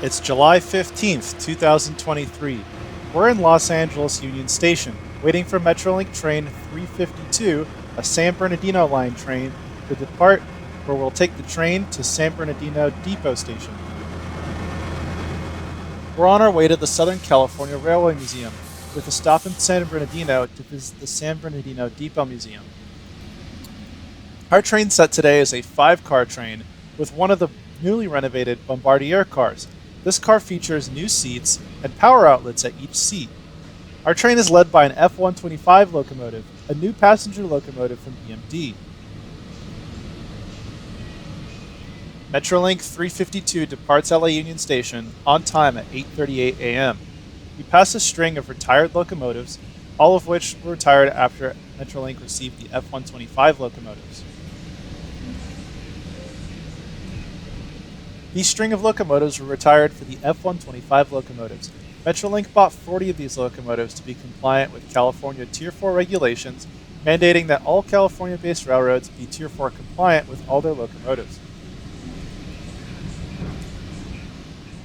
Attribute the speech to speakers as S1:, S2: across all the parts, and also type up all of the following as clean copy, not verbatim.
S1: It's July 15th, 2023. We're in Los Angeles Union Station, waiting for Metrolink train 352, a San Bernardino line train, to depart, where we'll take the train to San Bernardino Depot Station. We're on our way to the Southern California Railway Museum, with a stop in San Bernardino to visit the San Bernardino Depot Museum. Our train set today is a 5-car train with one of the newly renovated Bombardier cars. This car features new seats and power outlets at each seat. Our train is led by an F-125 locomotive, a new passenger locomotive from BMD. Metrolink 352 departs LA Union Station on time at 8:38 a.m. We pass a string of retired locomotives, all of which were retired after Metrolink received the F-125 locomotives. These string of locomotives were retired for the F-125 locomotives. Metrolink bought 40 of these locomotives to be compliant with California Tier 4 regulations, mandating that all California-based railroads be Tier 4 compliant with all their locomotives.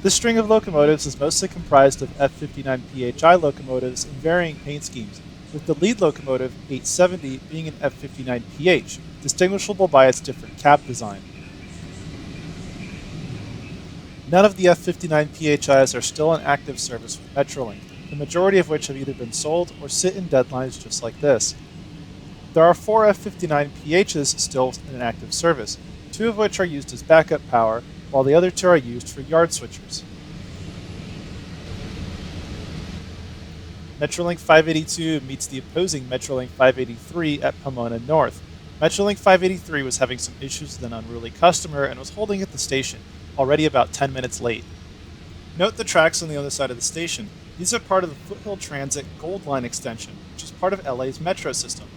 S1: This string of locomotives is mostly comprised of F-59 PHI locomotives in varying paint schemes, with the lead locomotive, 870, being an F-59 PH, distinguishable by its different cab design. None of the F-59 PHIs are still in active service with Metrolink, the majority of which have either been sold or sit in deadlines just like this. There are 4 F-59 PHs still in active service, 2 of which are used as backup power, while the other 2 are used for yard switchers. Metrolink 582 meets the opposing Metrolink 583 at Pomona North. Metrolink 583 was having some issues with an unruly customer and was holding at the station, already about 10 minutes late. Note the tracks on the other side of the station. These are part of the Foothill Transit Gold Line extension, which is part of LA's metro system.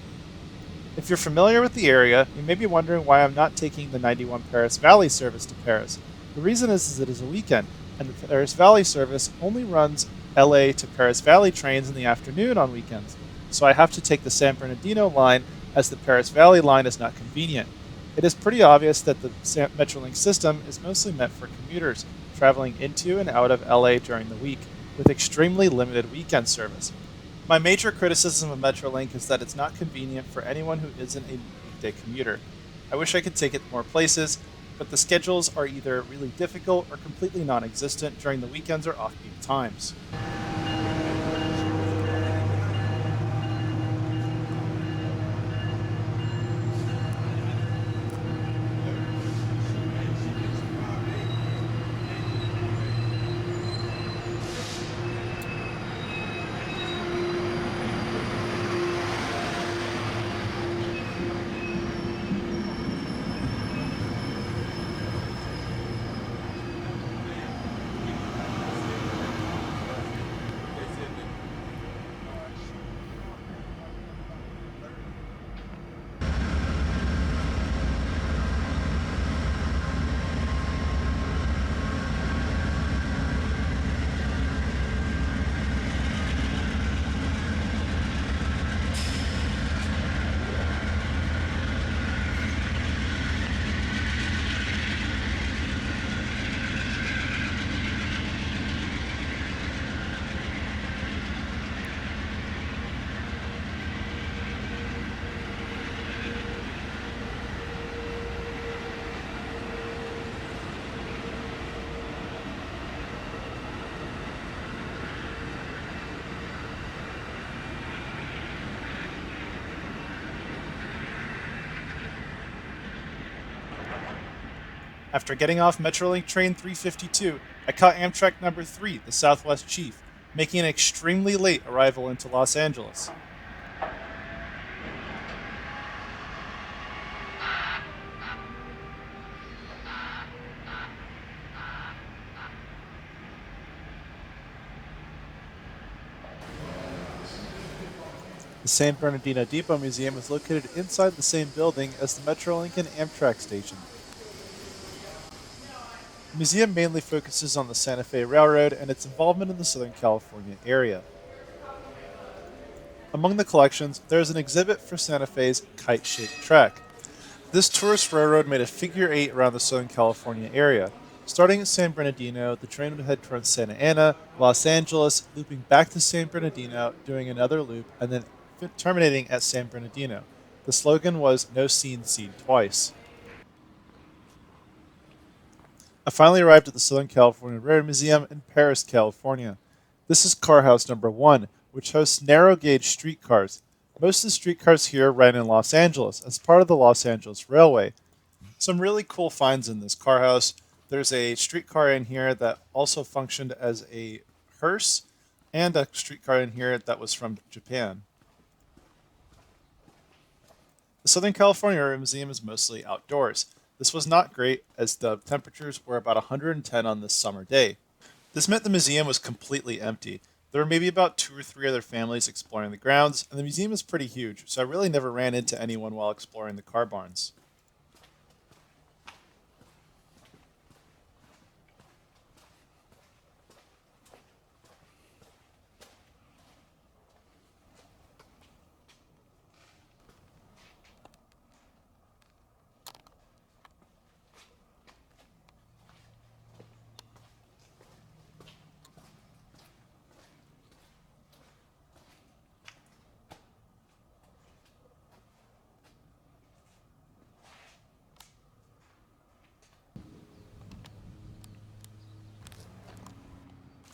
S1: If you're familiar with the area, you may be wondering why I'm not taking the 91 Paris Valley service to Paris. The reason is it is a weekend, and the Paris Valley service only runs LA to Paris Valley trains in the afternoon on weekends, so I have to take the San Bernardino line as the Paris Valley line is not convenient. It is pretty obvious that the Metrolink system is mostly meant for commuters traveling into and out of LA during the week, with extremely limited weekend service. My major criticism of Metrolink is that it's not convenient for anyone who isn't a weekday commuter. I wish I could take it more places, but the schedules are either really difficult or completely non-existent during the weekends or off-peak times. After getting off Metrolink train 352, I caught Amtrak number 3, the Southwest Chief, making an extremely late arrival into Los Angeles. The San Bernardino Depot Museum is located inside the same building as the Metrolink and Amtrak station. The museum mainly focuses on the Santa Fe Railroad and its involvement in the Southern California area. Among the collections, there is an exhibit for Santa Fe's kite-shaped track. This tourist railroad made a figure 8 around the Southern California area. Starting at San Bernardino, the train would head towards Santa Ana, Los Angeles, looping back to San Bernardino, doing another loop, and then terminating at San Bernardino. The slogan was "No Scene Seen Twice." I finally arrived at the Southern California Railway Museum in Paris, California. This is car house number one, which hosts narrow gauge streetcars. Most of the streetcars here ran in Los Angeles as part of the Los Angeles Railway. Some really cool finds in this car house. There's a streetcar in here that also functioned as a hearse, and a streetcar in here that was from Japan. The Southern California Railway Museum is mostly outdoors. This was not great as the temperatures were about 110 on this summer day. This meant the museum was completely empty. There were maybe about two or three other families exploring the grounds, and the museum is pretty huge, so I really never ran into anyone while exploring the car barns.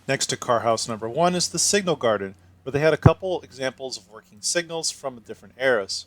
S1: Next to car house number one is the signal garden, where they had a couple examples of working signals from different eras.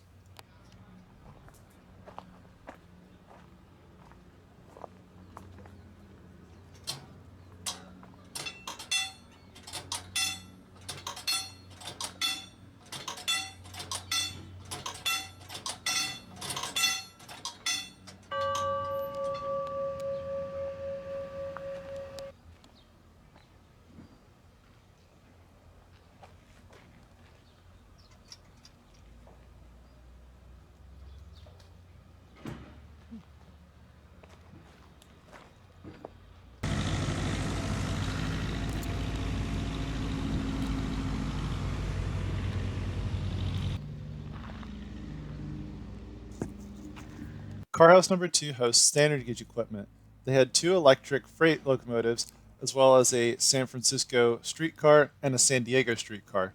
S1: Car house number two hosts standard gauge equipment. They had two electric freight locomotives, as well as a San Francisco streetcar and a San Diego streetcar.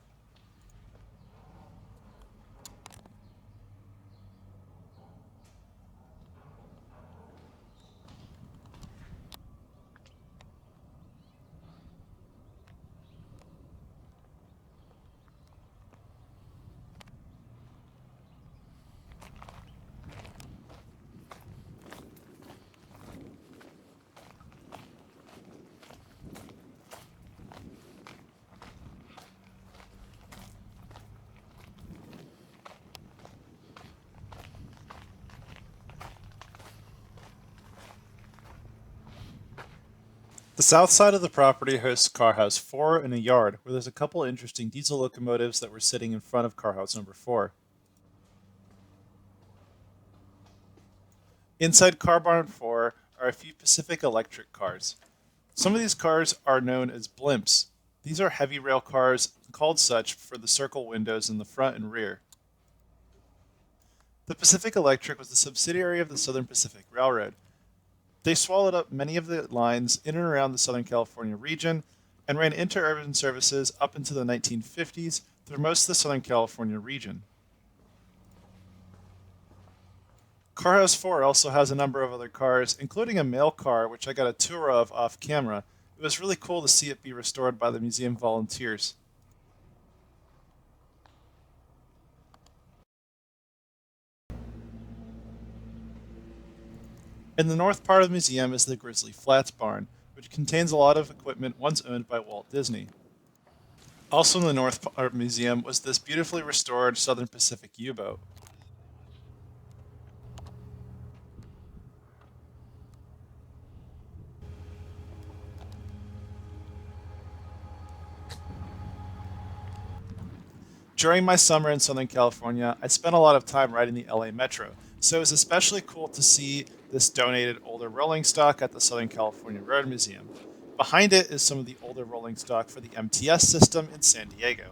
S1: The south side of the property hosts car house 4 in a yard, where there's a couple interesting diesel locomotives that were sitting in front of car house number 4. Inside car barn 4 are a few Pacific electric cars. Some of these cars are known as blimps. These are heavy rail cars, called such for the circle windows in the front and rear. The Pacific Electric was a subsidiary of the Southern Pacific Railroad. They swallowed up many of the lines in and around the Southern California region and ran interurban services up into the 1950s through most of the Southern California region. Carhouse 4 also has a number of other cars, including a mail car, which I got a tour of off camera. It was really cool to see it be restored by the museum volunteers. In the north part of the museum is the Grizzly Flats barn, which contains a lot of equipment once owned by Walt Disney. Also in the north part of the museum was this beautifully restored Southern Pacific U-boat. During my summer in Southern California, I spent a lot of time riding the LA Metro, so it was especially cool to see this donated older rolling stock at the Southern California Road Museum. Behind it is some of the older rolling stock for the MTS system in San Diego.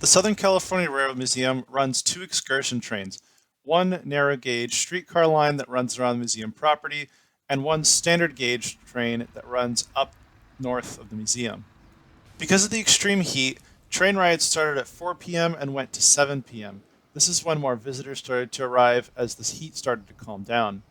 S1: The Southern California Railroad Museum runs two excursion trains. one narrow gauge streetcar line that runs around the museum property, and one standard gauge train that runs up north of the museum. Because of the extreme heat, train rides started at 4 p.m. and went to 7 p.m. This is when more visitors started to arrive as the heat started to calm down.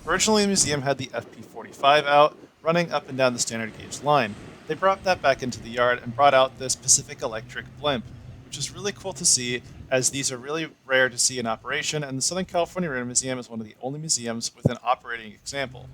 S1: Originally, the museum had the FP45 out, running up and down the standard gauge line. They brought that back into the yard and brought out this Pacific Electric blimp, which is really cool to see, as these are really rare to see in operation, and the Southern California Railway Museum is one of the only museums with an operating example.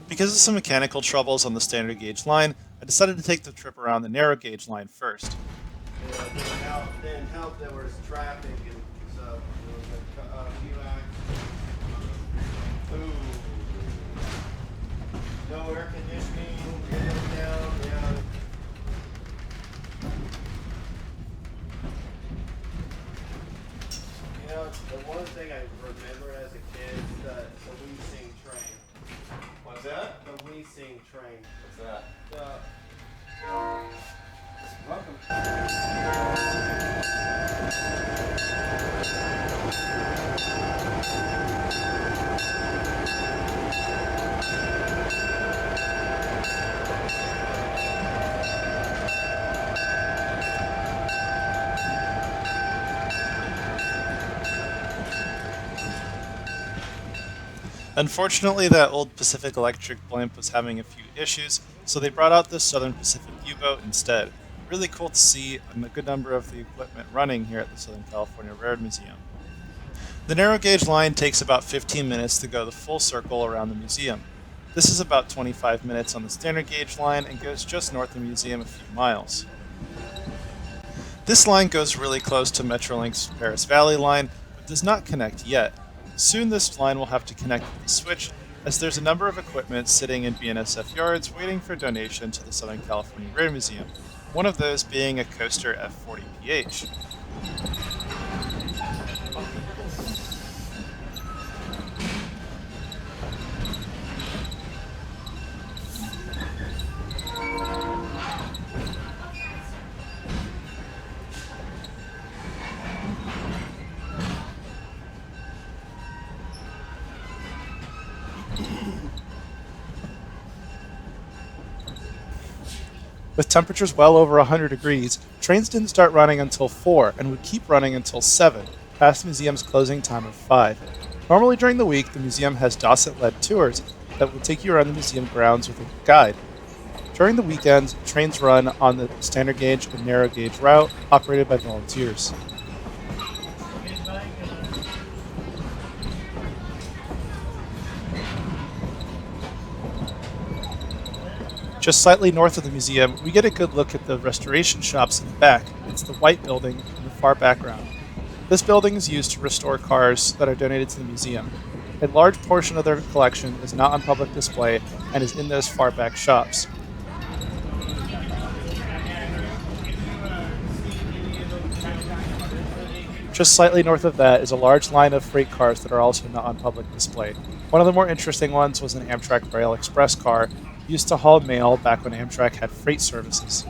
S1: Because of some mechanical troubles on the standard gauge line, I decided to take the trip around the narrow gauge line first.
S2: Didn't help there was traffic and so there was a few accidents. Ooh. No air conditioning, windows down, yeah. You know, the one thing I remember as a kid is the leasing train.
S1: What's that?
S2: The leasing train.
S1: What's that?
S2: Welcome.
S1: Unfortunately, that old Pacific Electric blimp was having a few issues, so they brought out this Southern Pacific U-boat instead. Really cool to see a good number of the equipment running here at the Southern California Railroad Museum. The narrow gauge line takes about 15 minutes to go the full circle around the museum. This is about 25 minutes on the standard gauge line and goes just north of the museum a few miles. This line goes really close to Metrolink's Paris Valley line, but does not connect yet. Soon this line will have to connect with the switch, as there's a number of equipment sitting in BNSF yards waiting for donation to the Southern California Railway Museum, one of those being a coaster F40PH. With temperatures well over 100 degrees, trains didn't start running until 4 and would keep running until 7, past the museum's closing time of 5. Normally during the week, the museum has Dorset-led tours that will take you around the museum grounds with a guide. During the weekends, trains run on the standard gauge and narrow gauge route operated by volunteers. Just slightly north of the museum, we get a good look at the restoration shops in the back. It's the white building in the far background. This building is used to restore cars that are donated to the museum. A large portion of their collection is not on public display and is in those far back shops. Just slightly north of that is a large line of freight cars that are also not on public display. One of the more interesting ones was an Amtrak Rail Express car used to haul mail back when Amtrak had freight services.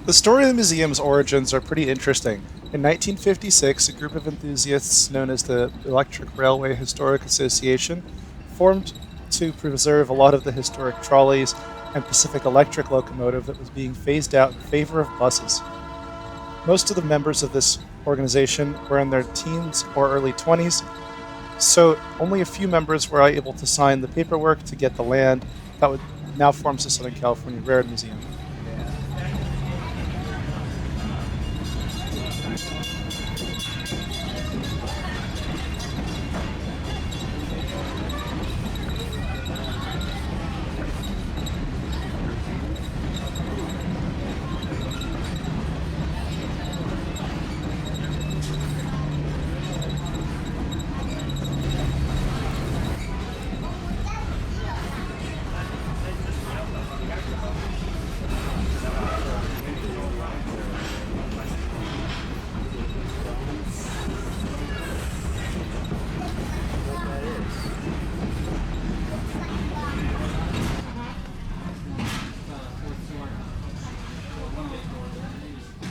S1: The story of the museum's origins are pretty interesting. In 1956, a group of enthusiasts known as the Electric Railway Historic Association formed to preserve a lot of the historic trolleys and Pacific Electric locomotive that was being phased out in favor of buses. Most of the members of this organization were in their teens or early 20s, So only a few members were able to sign the paperwork to get the land that would now forms the Southern California Railroad Museum.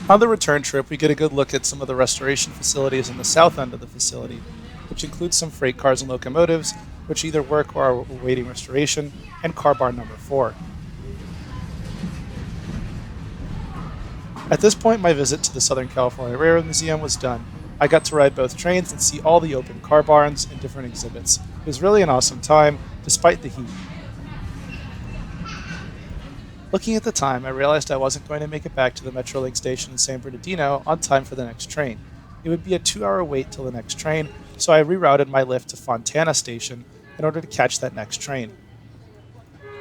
S1: On the return trip, we get a good look at some of the restoration facilities in the south end of the facility, which includes some freight cars and locomotives, which either work or are awaiting restoration, and car barn number 4. At this point, my visit to the Southern California Railroad Museum was done. I got to ride both trains and see all the open car barns and different exhibits. It was really an awesome time, despite the heat. Looking at the time, I realized I wasn't going to make it back to the Metrolink station in San Bernardino on time for the next train. It would be a 2-hour wait till the next train, so I rerouted my Lyft to Fontana station in order to catch that next train.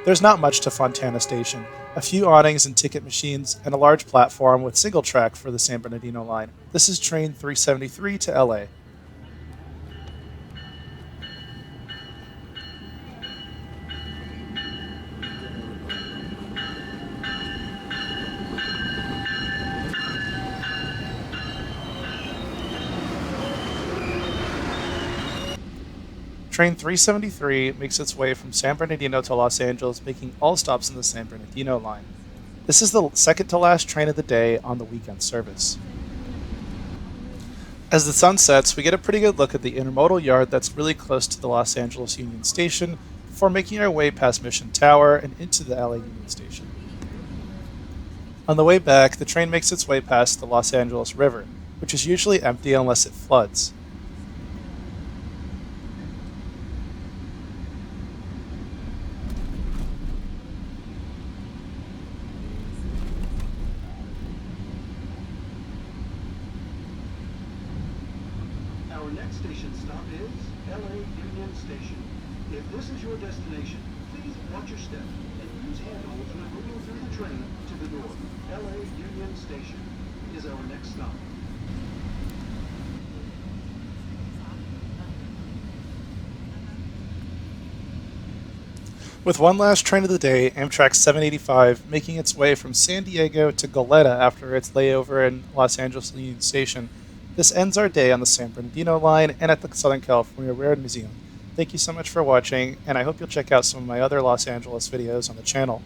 S1: There's not much to Fontana station, a few awnings and ticket machines, and a large platform with single track for the San Bernardino line. This is train 373 to LA. Train 373 makes its way from San Bernardino to Los Angeles, making all stops in the San Bernardino line. This is the second to last train of the day on the weekend service. As the sun sets, we get a pretty good look at the intermodal yard that's really close to the Los Angeles Union Station before making our way past Mission Tower and into the LA Union Station. On the way back, the train makes its way past the Los Angeles River, which is usually empty unless it floods.
S3: Our next station stop is LA Union Station. If this is your destination, please watch your step and use handholds when moving through the train to the door. LA Union Station is our next stop.
S1: With one last train of the day, Amtrak 785 making its way from San Diego to Goleta after its layover in Los Angeles Union Station. This ends our day on the San Bernardino line and at the Southern California Railroad Museum. Thank you so much for watching, and I hope you'll check out some of my other Los Angeles videos on the channel.